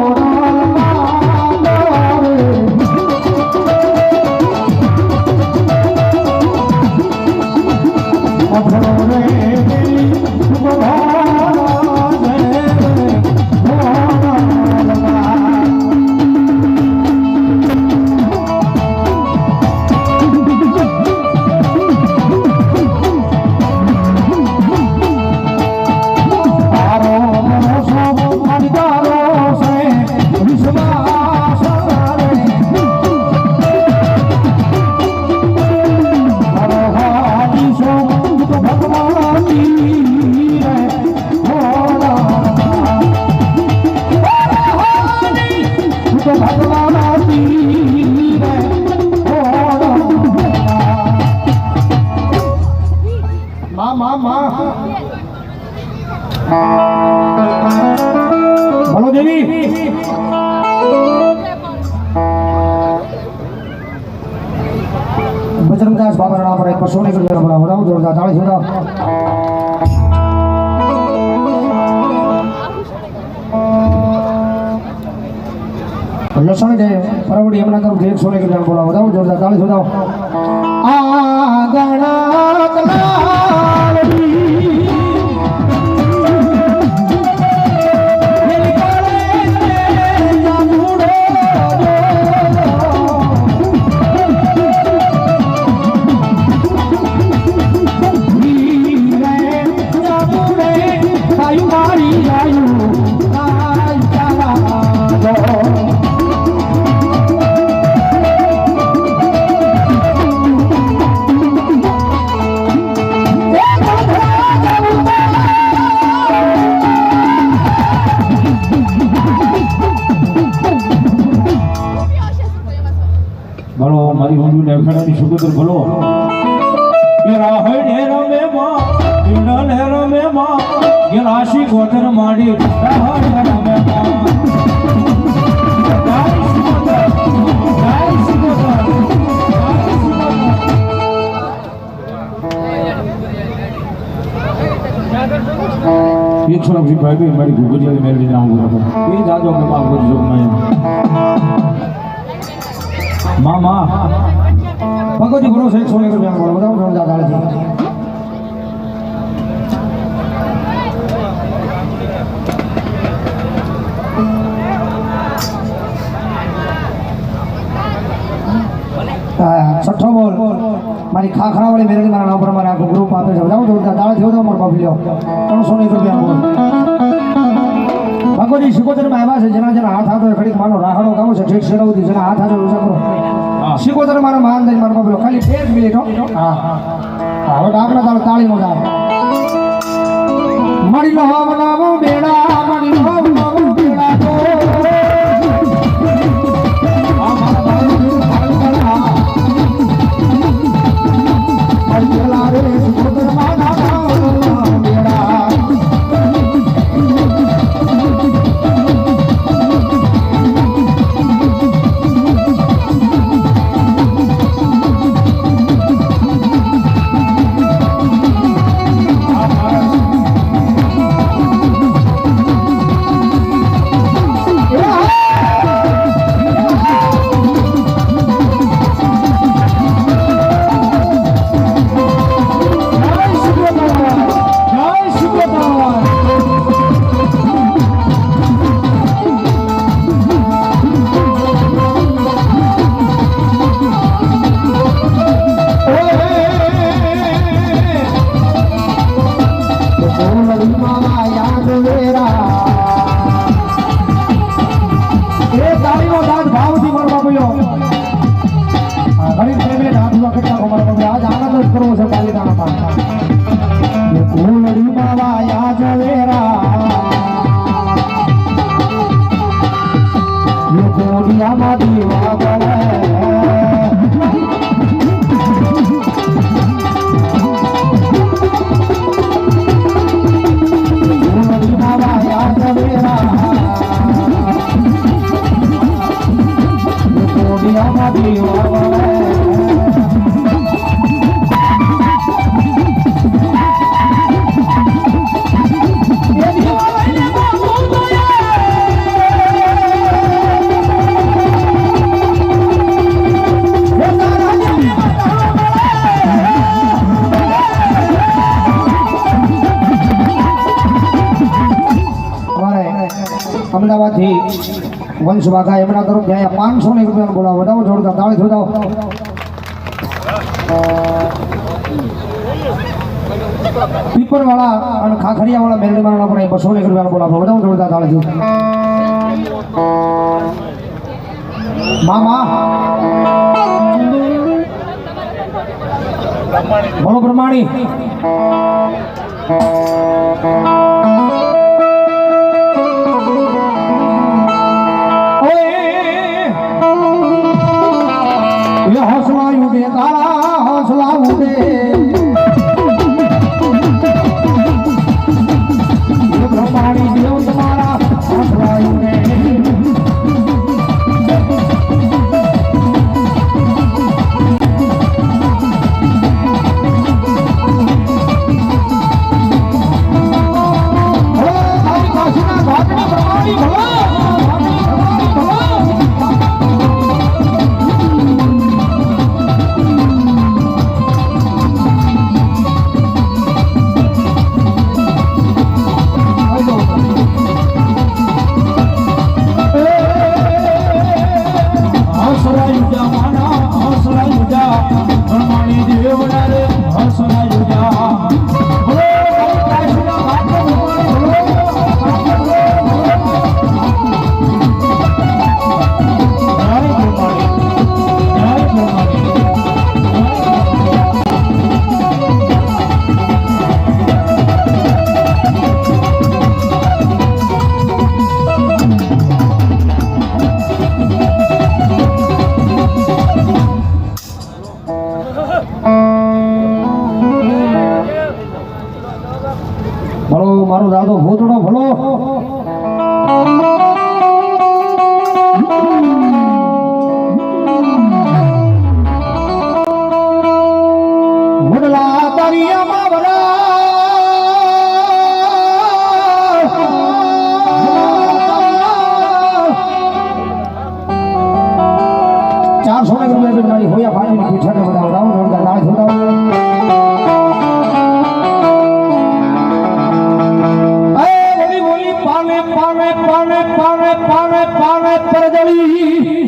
દેવી બજરંગદાસ બાબાના નામ પર 101 રૂપિયા બોલાવો જોરદાર તાળી જોરદાર લસણ છે પરવડી એમના તરફ 101 રૂપિયા બોલાવો જોરદાર તાળી જોરદાર આ ગણા કલાવડી મારી હોંડુને અખાડાની સુગંદર ભલો એ રાહે રમે માં
ગેલાશી ગોતર માડી રાહડ નામે એક સોરભી ભાઈ મારી ગુગરિયા મેળવી નામ બોલો એ જાજો કે માં બોલ જો મામા
ભગવતી ગુરુ છે 100 રૂપિયા બોલો બધા સમજા દાળજી છઠ્ઠો બોલ મારી ખાખરા વાળી મેરડી મારા નામ પર મારે આખું ગ્રુપ આપે છે બધા જોરદાર દાળ થયો તો મારો બાપ લ્યો 300 રૂપિયા બોલ ભગવતી શિકોતરમાં આવ્યા છે જેના જેના હાથ હાથો ઘડીક માનો રાહડો ગાવો છે ઠેઠ શેડાવતી જેના હાથ હાથો ઉષા કરો શિકોતર મારા મહાન દઈ મારો બાપ લ્યો ખાલી 1 મિનિટ હો હા હવે ડાકના તાળ તાળીનો દાળ મળી લો નામો બેડા મળી લો નામો બેડા તો અમદાવાદથી વંશ વાઘા એમના તરફ ગયા 500 રૂપિયાનો બોલાવો વધાવો જોડતા તાળી જોડાવો પીપરવાળા અને ખાખરિયાવાળા મેરડી મારવાના પણ 200 રૂપિયાનો બોલાવો વધાવો જોડતા તાળી મામા બોલો પ્રમાણી हौसला उड़े तारा हौसला उड़े ब्रह्माणी देव तुम्हारा हौसला उड़े દાદો ભૂતડો ભલો વડલા દરિયામાં ₹400 મારી હોયા ભાઈની પીઠાને વધાવો જોરદાર નાચ વધાવો પાને પાને પાને પાને પાને પાને પરદળી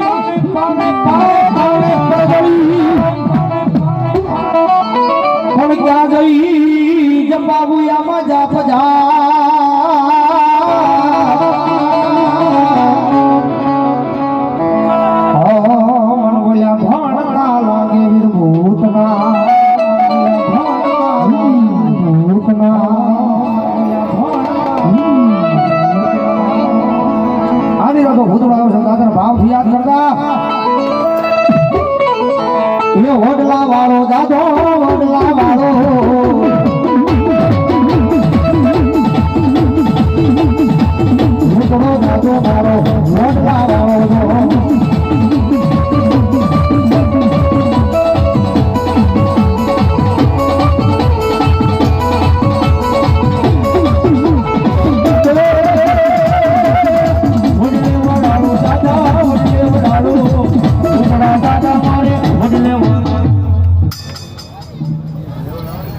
પાને પાને પાને પરદળી પણ ક્યાં ગઈ જંબાબુયામાં જા પજા મન બોલ્યા ભણતા લાગે વીર ભૂતના ભાવથી યાદ કરતા એ વડલા વાળો દાદો વડલા વાળો દાદો મારો વડલા વાળો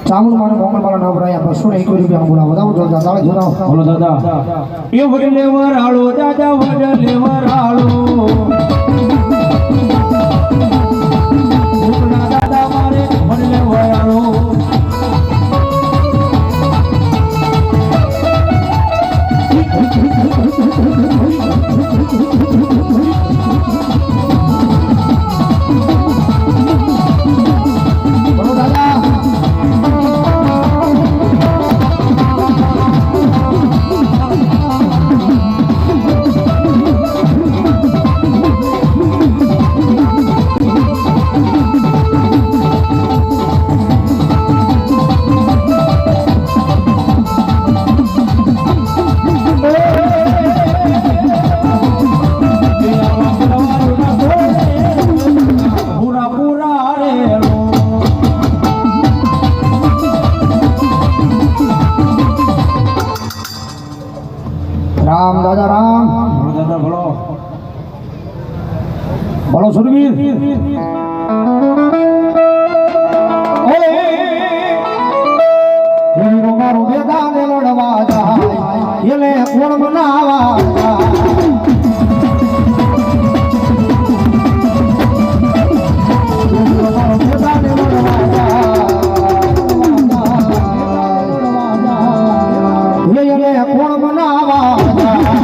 ચામુંડ મારો મોકલ મારા નામ રાયા ₹201 બોલાવો દાવ જોરદાર તાળે જોરાવો
બોલો દાદા એ વડલે વરાળો દાદા વડલે વરાળો દાદા મારે વડલે વરાળો
બોલો દાદા રામ દાદા રામ
બોલો દાદા બોલો
બોલો સુરવીર ઓલે વીરો મારો મેદાને લડવા જાય એને કોણ મનાવા જાય વીરો મારો મેદાને લડવા જાય એને કોણ મનાવા જાય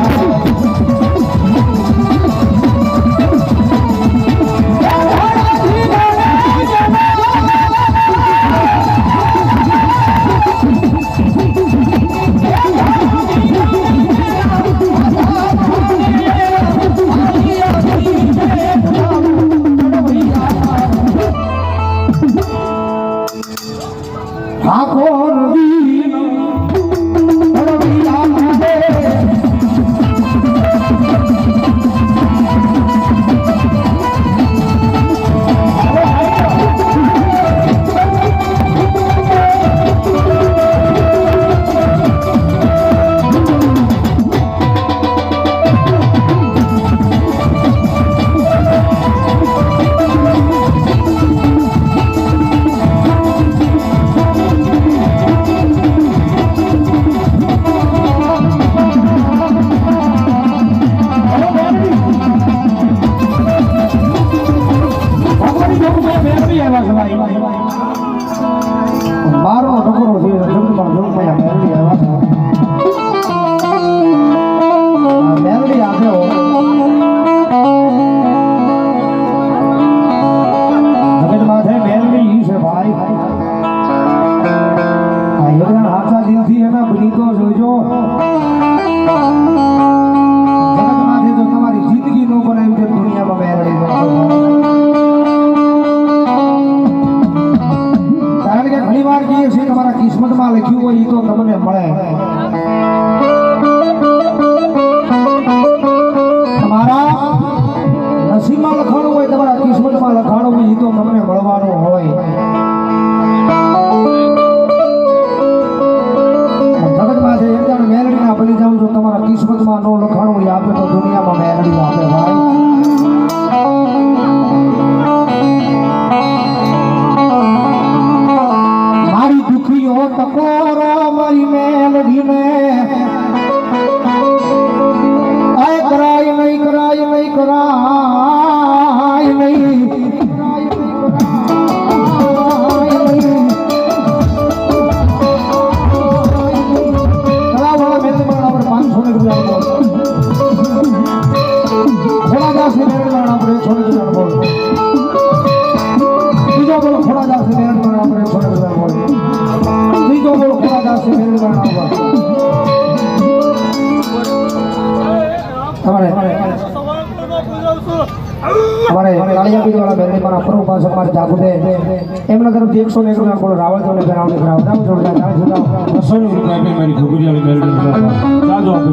हमारे कालियापीठ वाला बेरड़ी मारा प्रभु पास हमारे जागू दे एमना तरफ 101 रुपया बोलो रावल तो ने बनाव कराव राम जोड़ जा जाने सुना
200 રૂપિયા આપે મારી ઘોઘરી વાળી મેલડી જાજો આપે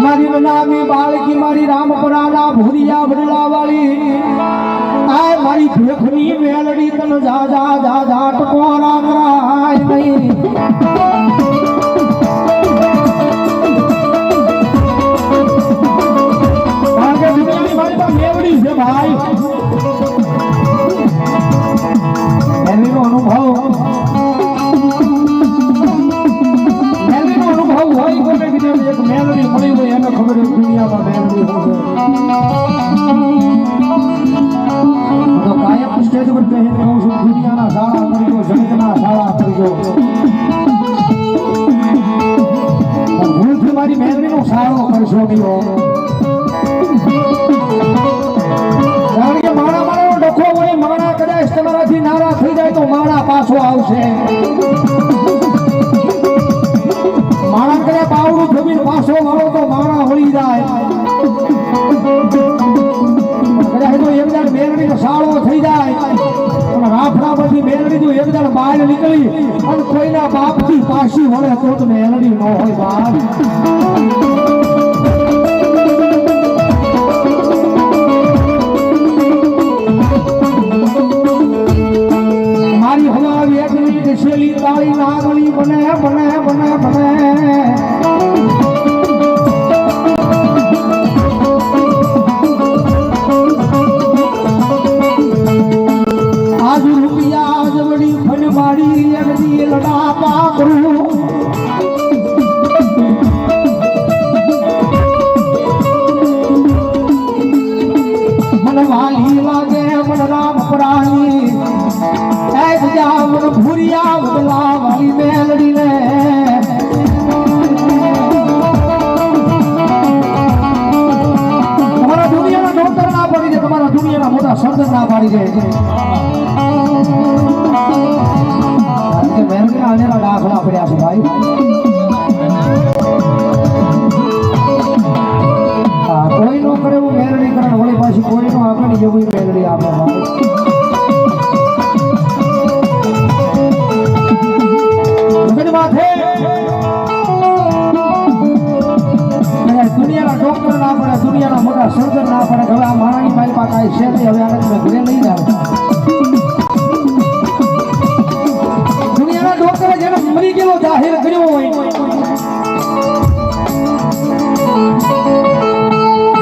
मारी नामी बाल की मारी रामपुराना भूरिया बदला वाली आए मारी भेखनी मेलड़ी तन जा जा जा जा टकोरा कराय नहीं आगे दुनिया में हमारे पास मेलड़ी से भाई मेलड़ी नो अनुभव भाई कोने की एक मेलडी मળી હોય એને ખબર છે દુનિયામાં મેલડી હોય તો કાયમ સ્ટેજ પર કહે કહું છું દુનિયાના શાળા કરી દો જગતના શાળા કરી દો ભૂલથી મારી મેલડીનો શાળો કરશો નહીં કારણ કે માણા માણાનો ડખો હોય માણા કદાચ તમારાથી નારા થઈ જાય તો માણા પાછો આવશે माणा करे बावड़ू जमीन पासो वालो तो माणा होली जाए करे तो एक जण मेलडी नो साळो થઈ જાય અને રાફડા બધી મેલડી જો એક જણ બહાર નીકળી અને કોઈના બાપથી પાછી વળે તો મેલડી નો હોય બાપ મારી હવા વેગની દિશેલી તાળી નાગલી બને બને બને બને आज रुपया आज बड़ी फनवाड़ी अगदी लड़ा पाकरू मन वाली लागे मन राम प्राणी मन भूरिया बदला वाली मेलड़ी ने तुम्हारा दुनिया ना डॉक्टर ना पड़ी दे तुम्हारा दुनिया ना मोटा सर्जन ना पड़ी दे मेलड़ी आने का दाखला पड़ा से भाई कोई नो करे वो मेलड़ी करण वाली पासी कोई नो आगे नहीं जो कोई मेलड़ी आप भाई दुनिया डॉक्टर ना पड़े दुनिया मोटा सर्जन ना पड़े હવે આ માણાની મારી પાસે આ છે હવે આને તમે ઘરે લઈ જાવ દુનિયાના ડોક્ટરે જેને મરી ગયેલો જાહેર કર્યો હોય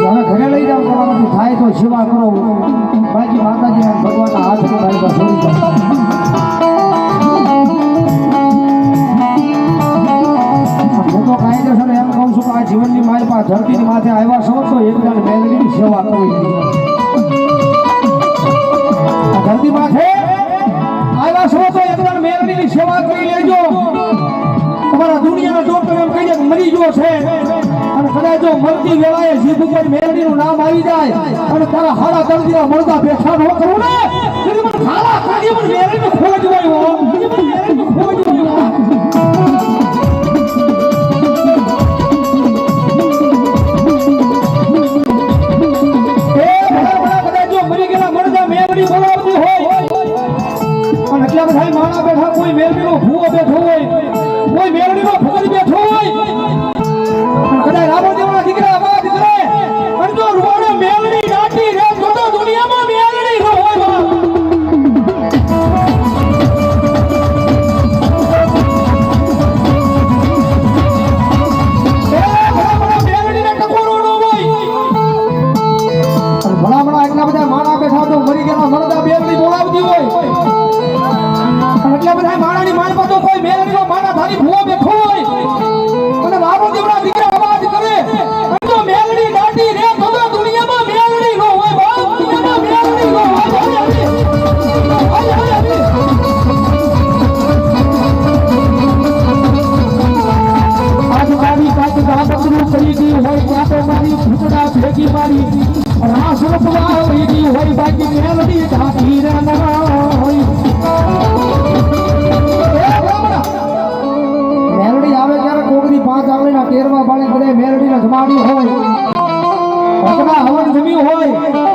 હવે ઘરે લઈ જાવ તમારાથી થાય તો સેવા કરો બાકી માતાજી અને ભગવાનના હાથ મારી પાસે છોડી જાવ જીવનની મારી પાસે ધરતીની માથે આવ્યા છો તો એકદમ મેલડીની સેવા કરવી ધરતી માથે આવ્યા છો તો એકદમ મેલડીની સેવા કરી લેજો તમારા દુનિયાના ડોક્ટર એમ કહી દે મરી ગયો છે અને કદાચ જો મરતી વેળાએ જીભ ઉપર મેલડીનું નામ આવી જાય અને તારા હાડા દર્દીના મળતા બેઠા ન કરું ને તેથી મને ખાલા કાઢી પણ મેલડીને ખોજવાય હો મેલડીને ખોજવાય माणा बैठा कोई मेलडी नो भूવો बैठो હોય કોઈ મેલડી નો ભગત બેઠો હોય કદાચ રામદેવના દીકરા આવાજ કરે અને જો રૂવાડે મેલડી નાટી રે તો દુનિયામાં મેલડી ન હોય વાડી હોય, ભગના હવન જમ્યું હોય